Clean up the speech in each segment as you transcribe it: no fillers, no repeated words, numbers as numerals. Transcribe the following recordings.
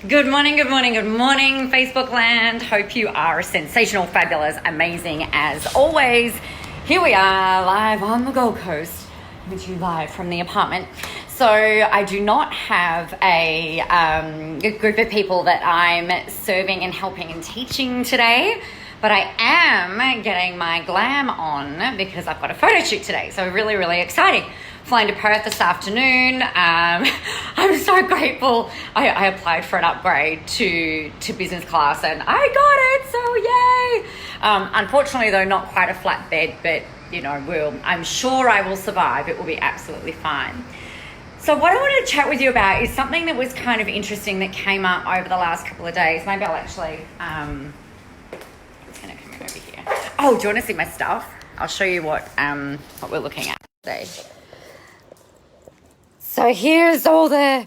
Good morning, Facebook land. Hope you are sensational, fabulous, amazing as always. Here we are live on the Gold Coast, with you live from the apartment. So I do not have a group of people that I'm serving and helping and teaching today, but I am getting my glam on because I've got a photo shoot today. So really, really exciting. Flying to Perth this afternoon. I'm so grateful. I applied for an upgrade to business class and I got it, so yay. Unfortunately though, not quite a flat bed, but you know, I'm sure I will survive. It will be absolutely fine. So what I wanted to chat with you about is something that was kind of interesting that came up over the last couple of days. Maybe I'll actually, it's gonna come in over here. Oh, do you wanna see my stuff? I'll show you what we're looking at today. So here's all the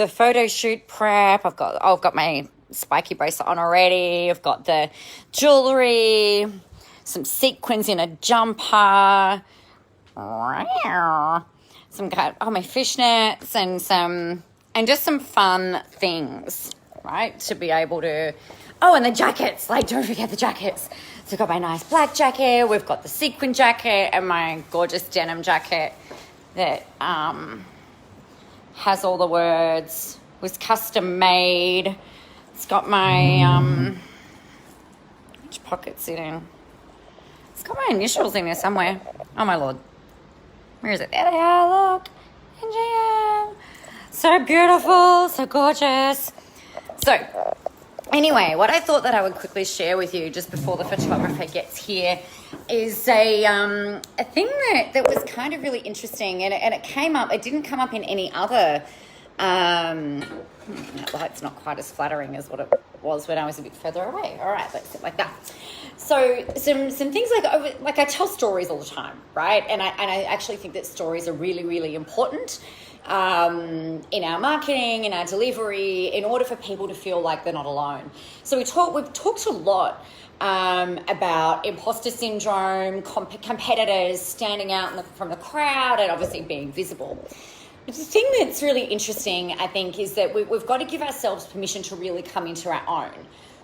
photo shoot prep. I've got my spiky bracelet on already. I've got the jewelry, some sequins in a jumper, my fishnets and just some fun things, right? To be able to, and the jackets, don't forget the jackets. So I've got my nice black jacket, we've got the sequin jacket and my gorgeous denim jacket that, has all the words, was custom made. It's got my, which pocket's it in? It's got my initials in there somewhere. Oh my Lord. Where is it? There they are, look. NGM. So beautiful, so gorgeous. So, anyway, what I thought that I would quickly share with you just before the photographer gets here is a thing that was kind of really interesting, and it came up. It didn't come up in any other. That light's not quite as flattering as what it was when I was a bit further away. All right, let's sit like that. So some things like I tell stories all the time, right? And I actually think that stories are really, really important in our marketing, in our delivery, in order for people to feel like they're not alone. So we've talked a lot about imposter syndrome, competitors standing out from the crowd and obviously being visible. But the thing that's really interesting, I think, is that we've got to give ourselves permission to really come into our own,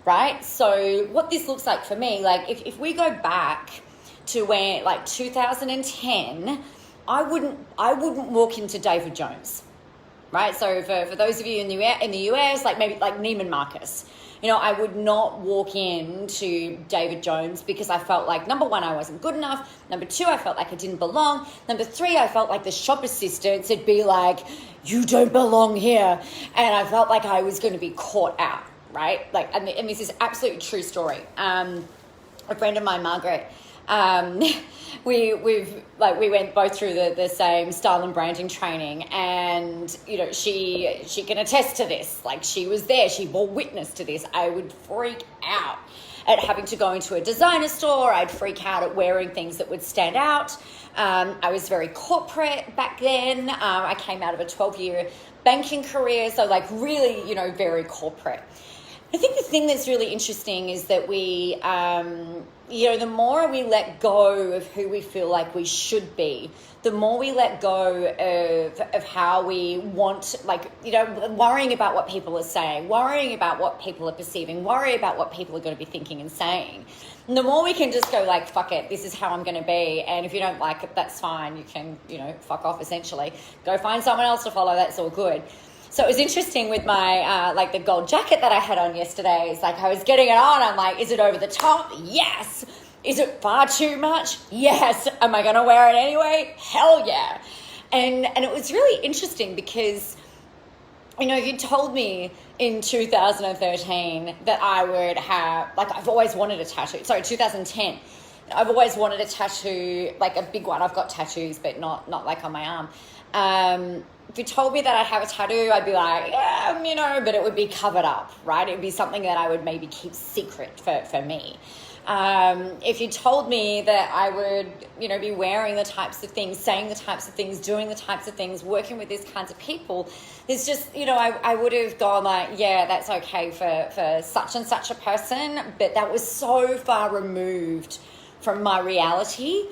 right? So what this looks like for me, if we go back to when 2010, I wouldn't walk into David Jones, right? So for those of you in the US, maybe Neiman Marcus, I would not walk into David Jones because I felt like, number one, I wasn't good enough. Number two, I felt like I didn't belong. Number three, I felt like the shop assistants would be like, you don't belong here. And I felt like I was going to be caught out, right? And this is absolutely true story. A friend of mine, Margaret, we went both through the same style and branding training, and she can attest to this. She was there, she bore witness to this. I would freak out at having to go into a designer store. I'd freak out at wearing things that would stand out. I was very corporate back then. I came out of a 12-year banking career, so really very corporate. I think the thing that's really interesting is that we, the more we let go of who we feel like we should be, the more we let go of how we want, worrying about what people are saying, worrying about what people are perceiving, worry about what people are going to be thinking and saying. And the more we can just go fuck it, this is how I'm going to be. And if you don't like it, that's fine. You can, fuck off essentially. Go find someone else to follow. That's all good. So it was interesting with my, the gold jacket that I had on yesterday. It's I was getting it on. I'm like, is it over the top? Yes. Is it far too much? Yes. Am I going to wear it anyway? Hell yeah. And it was really interesting because, if you told me in 2013 that I would have, I've always wanted a tattoo. Sorry, 2010. I've always wanted a tattoo, a big one. I've got tattoos, but not on my arm. If you told me that I'd have a tattoo, I'd be like, yeah, but it would be covered up, right? It would be something that I would maybe keep secret for me. If you told me that I would, be wearing the types of things, saying the types of things, doing the types of things, working with these kinds of people, it's just, I would have gone yeah, that's okay for such and such a person, but that was so far removed from my reality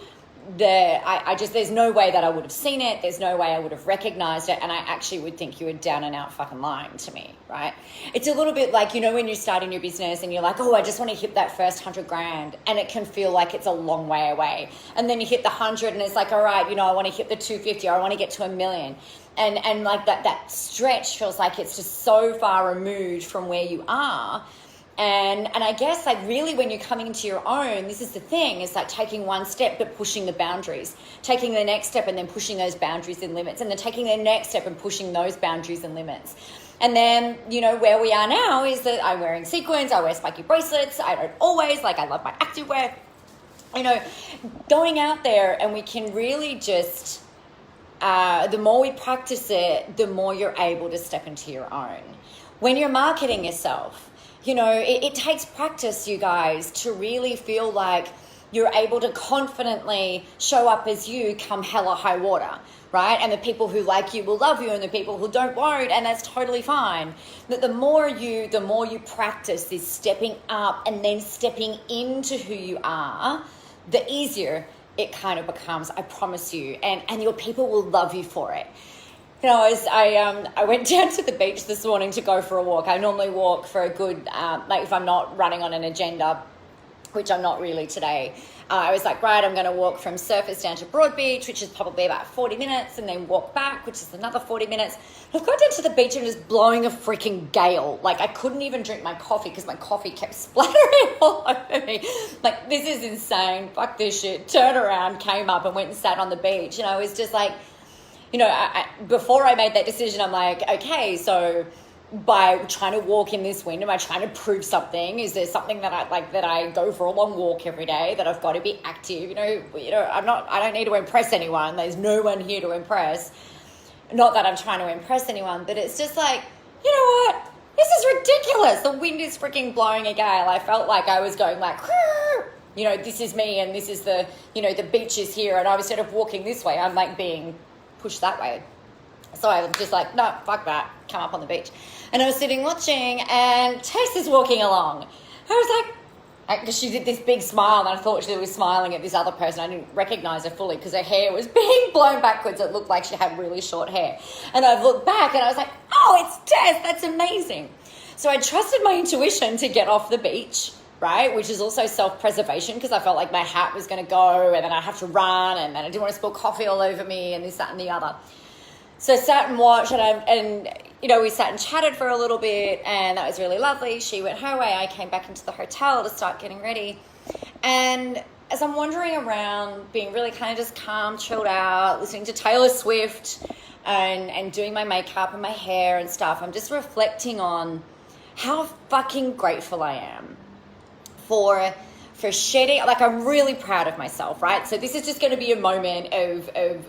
there's no way that I would have seen it. There's no way I would have recognized it. And I actually would think you were down and out fucking lying to me, right? It's a little bit like, when you're starting your business and you're like, oh, I just want to hit that first 100 grand. And it can feel like it's a long way away. And then you hit the 100 and it's like, all right, I want to hit the 250 or I want to get to 1 million. And like that stretch feels like it's just so far removed from where you are. And I guess like really when you're coming into your own, this is the thing, it's like taking one step but pushing the boundaries, taking the next step and then pushing those boundaries and limits, and then taking the next step and pushing those boundaries and limits. And then, where we are now is that I'm wearing sequins, I wear spiky bracelets, I don't always, I love my activewear, going out there, and we can really just, the more we practice it, the more you're able to step into your own. When you're marketing yourself, it takes practice, you guys, to really feel like you're able to confidently show up as you come hell or high water, right? And the people who like you will love you and the people who don't won't, and that's totally fine. But the more you practice this stepping up and then stepping into who you are, the easier it kind of becomes, I promise you. And your people will love you for it. I went down to the beach this morning to go for a walk. I normally walk for a good, if I'm not running on an agenda, which I'm not really today. I was like, right, I'm going to walk from Surfers down to Broad Beach, which is probably about 40 minutes, and then walk back, which is another 40 minutes. I've got down to the beach and it was blowing a freaking gale. I couldn't even drink my coffee because my coffee kept splattering all over me. This is insane. Fuck this shit. Turned around, came up and went and sat on the beach. It was just like, before I made that decision, I'm like, okay, so by trying to walk in this wind, am I trying to prove something? Is there something that I go for a long walk every day, that I've got to be active? I don't need to impress anyone. There's no one here to impress. Not that I'm trying to impress anyone, but it's just like, you know what? This is ridiculous. The wind is freaking blowing a gale. I felt like I was going like, this is me and this is the beach is here. And I was instead of walking this way, I'm like being pushed that way. So I was just like, no, fuck that, come up on the beach. And I was sitting watching, and Tess is walking along. I was like, because she did this big smile, and I thought she was smiling at this other person. I didn't recognize her fully because her hair was being blown backwards. It looked like she had really short hair. And I looked back and I was like, oh, it's Tess, that's amazing. So I trusted my intuition to get off the beach, right? Which is also self-preservation, because I felt like my hat was going to go and then I have to run and then I didn't want to spill coffee all over me and this, that, and the other. So I sat and watched and we sat and chatted for a little bit, and that was really lovely. She went her way. I came back into the hotel to start getting ready. And as I'm wandering around, being really kind of just calm, chilled out, listening to Taylor Swift and doing my makeup and my hair and stuff, I'm just reflecting on how fucking grateful I am for shedding. I'm really proud of myself, right? So this is just going to be a moment of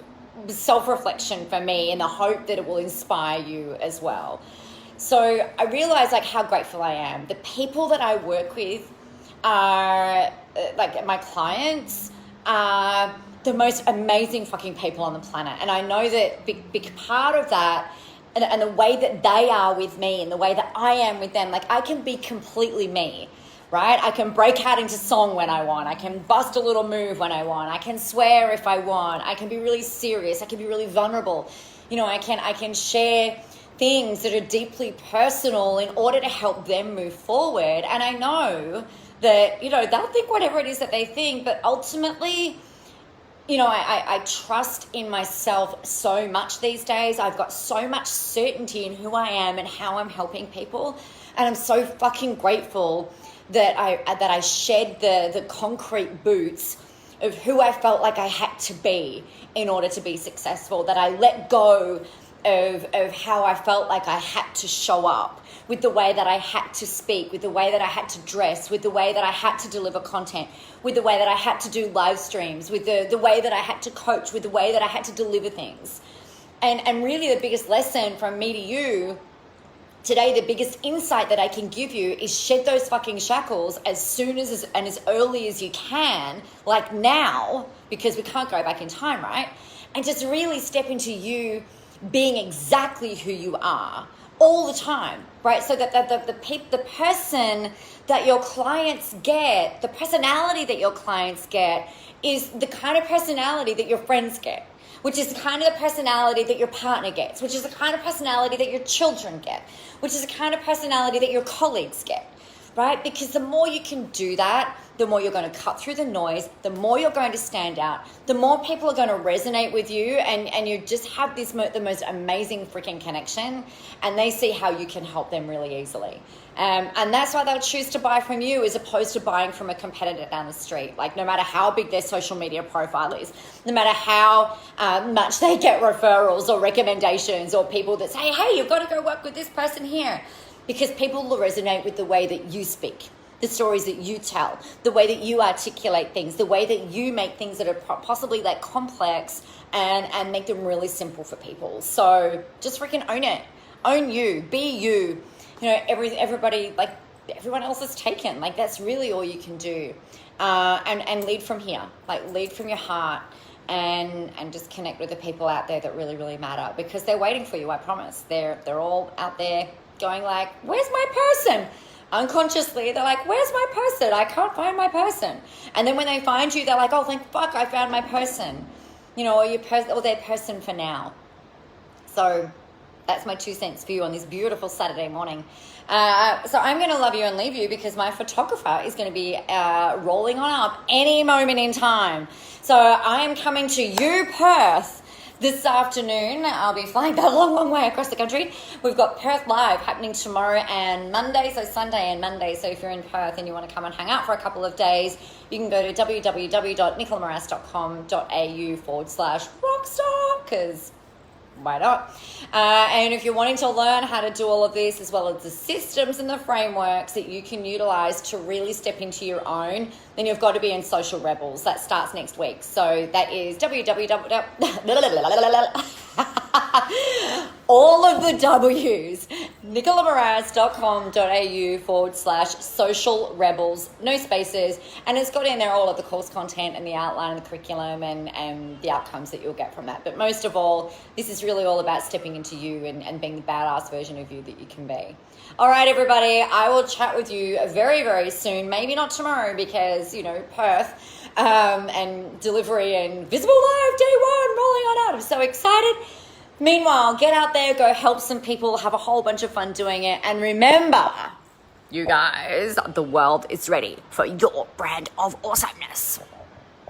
self-reflection for me, in the hope that it will inspire you as well. So I realize how grateful I am. The people that I work with are my clients are the most amazing fucking people on the planet. And I know that big part of that and the way that they are with me and the way that I am with them, I can be completely me. Right? I can break out into song when I want. I can bust a little move when I want. I can swear if I want. I can be really serious. I can be really vulnerable. I can share things that are deeply personal in order to help them move forward. And I know that, they'll think whatever it is that they think, but ultimately, I trust in myself so much these days. I've got so much certainty in who I am and how I'm helping people. And I'm so fucking grateful that I shed the concrete boots of who I felt like I had to be in order to be successful, that I let go of how I felt like I had to show up, with the way that I had to speak, with the way that I had to dress, with the way that I had to deliver content, with the way that I had to do live streams, with the way that I had to coach, with the way that I had to deliver things. And really the biggest lesson from me to you today, the biggest insight that I can give you is shed those fucking shackles as soon as and as early as you can, like now, because we can't go back in time, right? And just really step into you being exactly who you are, all the time, right? So that the person that your clients get, the personality that your clients get is the kind of personality that your friends get, which is the kind of the personality that your partner gets, which is the kind of personality that your children get, which is the kind of personality that your colleagues get, right? Because the more you can do that, the more you're going to cut through the noise, the more you're going to stand out, the more people are going to resonate with you, and you just have the most amazing freaking connection, and they see how you can help them really easily. And that's why they'll choose to buy from you as opposed to buying from a competitor down the street. Like, no matter how big their social media profile is, no matter how much they get referrals or recommendations or people that say, hey, you've got to go work with this person here, because people will resonate with the way that you speak, the stories that you tell, the way that you articulate things, the way that you make things that are possibly like complex and make them really simple for people. So just freaking own it. Own you. Be you. You know, everybody, like, everyone else is taken. Like, that's really all you can do. And lead from here. Like, lead from your heart and just connect with the people out there that really, really matter, because they're waiting for you, I promise. They're all out there going like, where's my person? Unconsciously, they're like, where's my person? I can't find my person. And then when they find you, they're like, oh, thank fuck, I found my person. You know, or their person for now. So that's my 2 cents for you on this beautiful Saturday morning. So I'm going to love you and leave you, because my photographer is going to be rolling on up any moment in time. So I am coming to you, Perth, this afternoon. I'll be flying that long, long way across the country. We've got Perth Live happening tomorrow and Monday, so Sunday and Monday. So if you're in Perth and you want to come and hang out for a couple of days, you can go to www.nicolamoras.com.au/rockstar, because why not? And if you're wanting to learn how to do all of this, as well as the systems and the frameworks that you can utilize to really step into your own, then you've got to be in Social Rebels. That starts next week. So that is www. All of the W's, nicolamoras.com.au/social rebels, no spaces, and it's got in there all of the course content and the outline and the curriculum and the outcomes that you'll get from that. But most of all, this is really all about stepping into you and being the badass version of you that you can be. All right, everybody, I will chat with you very, very soon. Maybe not tomorrow because, you know, Perth and delivery and Visible Live Day 1 rolling on out. I'm so excited. Meanwhile, get out there, go help some people, have a whole bunch of fun doing it. And remember, you guys, the world is ready for your brand of awesomeness.